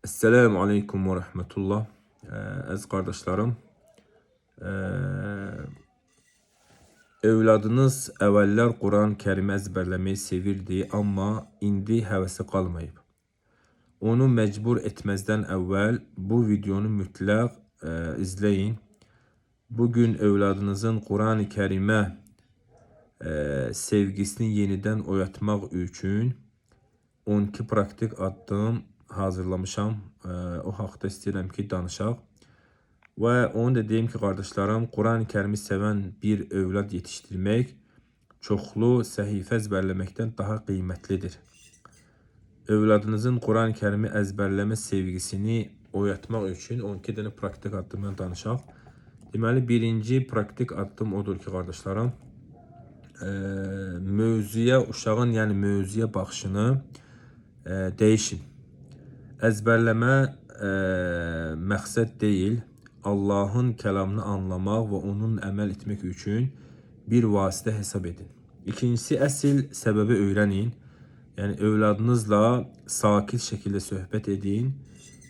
Esselamu Aleyküm ve Rahmetullah. Əziz qardaşlarım, övladınız əvvəllər Quran-Kərimi əzbərləməyi sevirdi, amma indi həvəsi qalmayıb. Onu məcbur etməzdən əvvəl bu videonu mütləq izləyin. Bugün övladınızın Quran-Kərimə sevgisini yenidən oyatmaq üçün 12 praktik addım hazırlamışam. O haqda istəyirəm ki, danışaq. Və onu da deyim ki, qardaşlarım, Quran-Kərimi sevən bir övlad yetişdirmək çoxlu səhifə əzbərləməkdən daha qiymətlidir. Övladınızın Quran-Kərimi əzbərləmə sevgisini oyatmaq üçün 12 dənə praktik addımdan danışaq. Deməli, birinci praktik addım odur ki, qardaşlarım, mövzuya, uşağın yəni mövzuya baxışını dəyişin. Əzbərləmə məqsəd deyil, Allahın kəlamını anlamaq və onun əməl etmək üçün bir vasitə hesab edin. İkincisi, əsl səbəbi öyrənin. Yəni, övladınızla sakit şəkildə söhbət edin,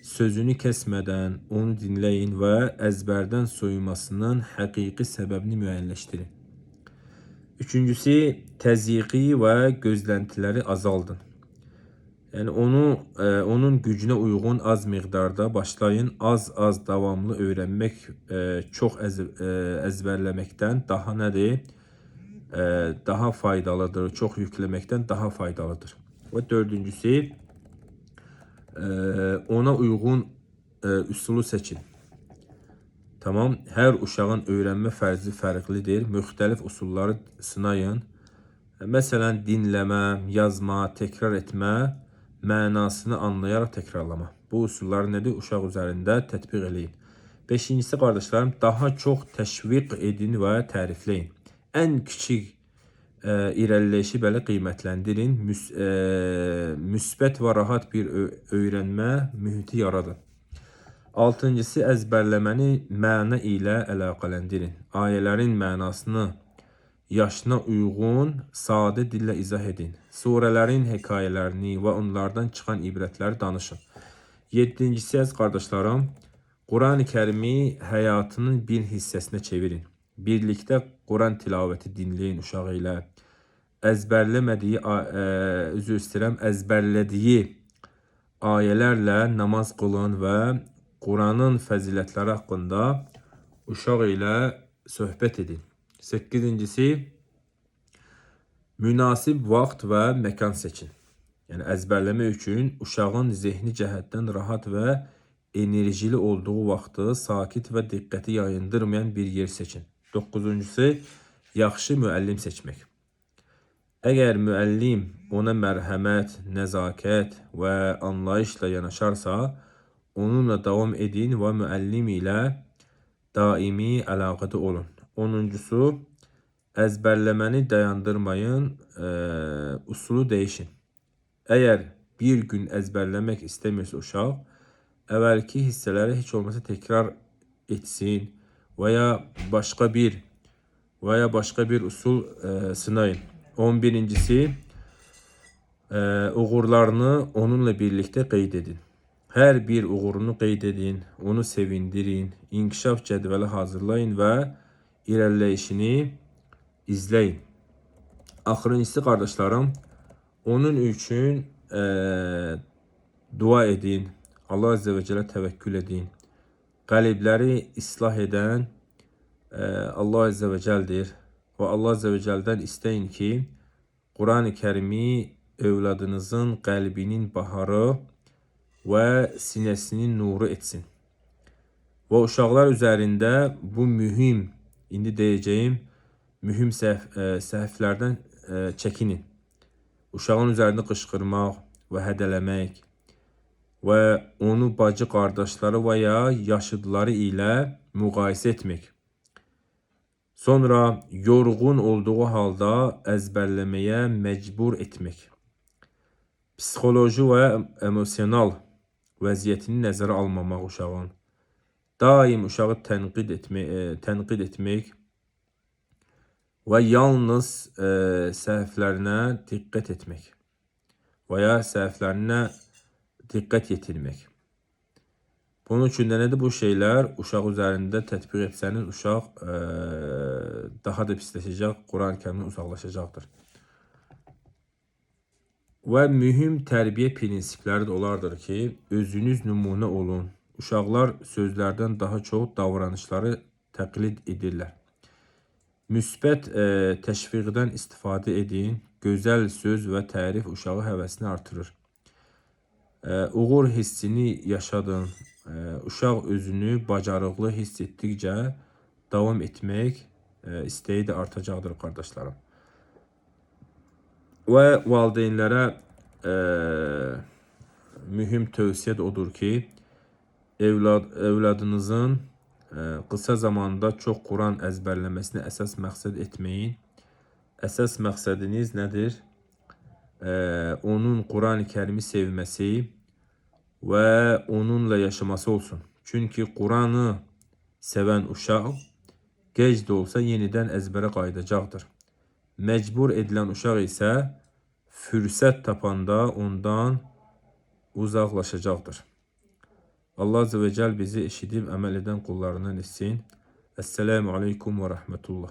sözünü kəsmədən onu dinləyin və əzbərdən soyunmasının həqiqi səbəbini müəyyənləşdirin. Üçüncüsü, təzyiqi və gözləntiləri azaldın. Yəni onun gücünə uyğun az miqdarda başlayın. Az davamlı öyrənmək çox əzbərləməkdən daha nədir? Daha faydalıdır. Çox yükləməkdən daha faydalıdır. Və dördüncüsü, ona uyğun üsulu seçin. Tamam, hər uşağın öyrənmə fərzi fərqlidir. Müxtəlif usulları sınayın. Məsələn, dinləmə, yazma, təkrar etmə, mənasını anlayaraq təkrarlama. Bu usulları nədir? Uşaq üzərində tətbiq eləyin. Beşincisi, qardaşlarım, daha çox təşviq edin və tərifləyin. Ən kiçik irəliləyişi belə qiymətləndirin. Müsbət və rahat bir öyrənmə mühiti yaradın. Altıncısı, əzbərləməni məna ilə əlaqələndirin. Ayələrin mənasını yaşına uyğun, sadə dillə izah edin. Surələrin hekayələrini və onlardan çıxan ibrətləri danışın. Yedincisi, əziz qardaşlarım, Quran-Kərimi həyatının bir hissəsinə çevirin. Birlikdə Quran tilavəti dinləyin uşağı ilə. Əzbərlədiyi ayələrlə namaz qılın və Quranın fəzilətləri haqqında uşaq ilə söhbət edin. Səkkizincisi, münasib vaxt və məkan seçin. Yəni, əzbərləmə üçün uşağın zehni cəhətdən rahat və enerjili olduğu vaxtı sakit və diqqəti yayındırmayan bir yer seçin. Doqquzuncusu, yaxşı müəllim seçmək. Əgər müəllim ona mərhəmət, nəzakət və anlayışla yanaşarsa, onunla davam edin və müəllim ilə daimi əlaqədə olun. Onuncusu, əzbərləməni dayandırmayın, usulu dəyişin. Əgər bir gün əzbərləmək istəmirsə uşaq, əvvəlki hissələri heç olmasa təkrar etsin və ya başqa bir usul sınayın. 11-incisi, uğurlarını onunla birlikdə qeyd edin. Hər bir uğurunu qeyd edin, onu sevindirin, inkişaf cədvəli hazırlayın və irəliləyişini izləyin. Axırıncısı, qardaşlarım, onun üçün dua edin, Allah Azze və Cəllə təvəkkül edin. Qəlibləri islah edən Allah Azze və Cəldir və Allah Azze və Cəldən istəyin ki, Quran-Kərimi övladınızın qəlbinin baharı və sinəsinin nuru etsin. Və uşaqlar üzərində bu mühüm, indi deyəcəyim, mühüm səhvlərdən çəkinin. Uşağın üzərində qışqırmaq və hədələmək və onu bacı qardaşları və ya yaşıdları ilə müqayisə etmək. Sonra yorğun olduğu halda əzbərləməyə məcbur etmək. Psixoloji və emosional vəziyyətini nəzərə almamaq uşağın. Daim uşağı tənqid etmək və yalnız səhvlərinə diqqət etmək və ya səhvlərinə diqqət yetirmək. Bunun üçün də nədir bu şeylər? Uşaq üzərində tətbiq etsəniz, uşaq daha da pisləşəcək, Quran-ı Kərimdən uzaqlaşacaqdır. Və mühüm tərbiyə prinsipləri də olardır ki, özünüz nümunə olun. Uşaqlar sözlərdən daha çox davranışları təqlid edirlər. Müsbət təşviqdən istifadə edin. Gözəl söz və tərif uşağı həvəsini artırır. Uğur hissini yaşadın. Uşaq özünü bacarıqlı hiss etdikcə davam etmək istəyi də artacaqdır qardaşlarım. Və valideynlərə mühüm tövsiyə də odur ki, evladınızın qısa zamanda çox Quran əzbərləməsini əsas məqsəd etməyin. Əsas məqsədiniz nədir? Onun Quran-ı Kərimi sevməsi və onunla yaşaması olsun. Çünki Quranı sevən uşaq gec də olsa yenidən əzbərə qayıdacaqdır. Məcbur edilən uşaq isə fürsət tapanda ondan uzaqlaşacaqdır. Allah Azze ve Celle bizi eşidib əməl edən qullarından etsin. Esselamu aleykum və rəhmətullah.